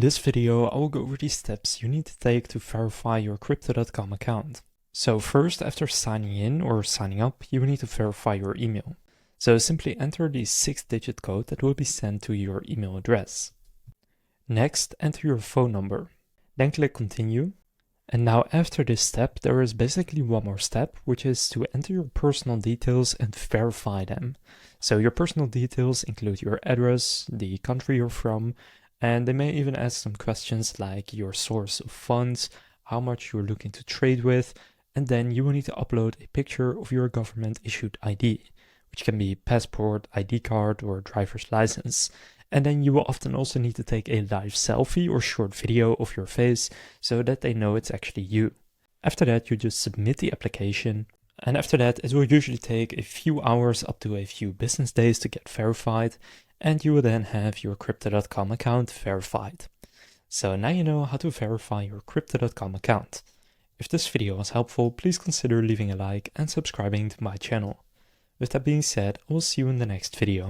in this video, I will go over the steps you need to take to verify your Crypto.com account. So first, after signing in or signing up, you will need to verify your email. So simply enter the 6-digit code that will be sent to your email address. Next, enter your phone number. Then click continue. And now after this step, there is basically one more step, which is to enter your personal details and verify them. So your personal details include your address, the country you're from, and they may even ask some questions like your source of funds, how much you're looking to trade with, and then you will need to upload a picture of your government-issued ID, which can be passport, ID card, or driver's license. And then you will often also need to take a live selfie or short video of your face so that they know it's actually you. After that, you just submit the application. And after that, it will usually take a few hours up to a few business days to get verified. And you will then have your Crypto.com account verified. So now you know how to verify your Crypto.com account. If this video was helpful, please consider leaving a like and subscribing to my channel. With that being said, I will see you in the next video.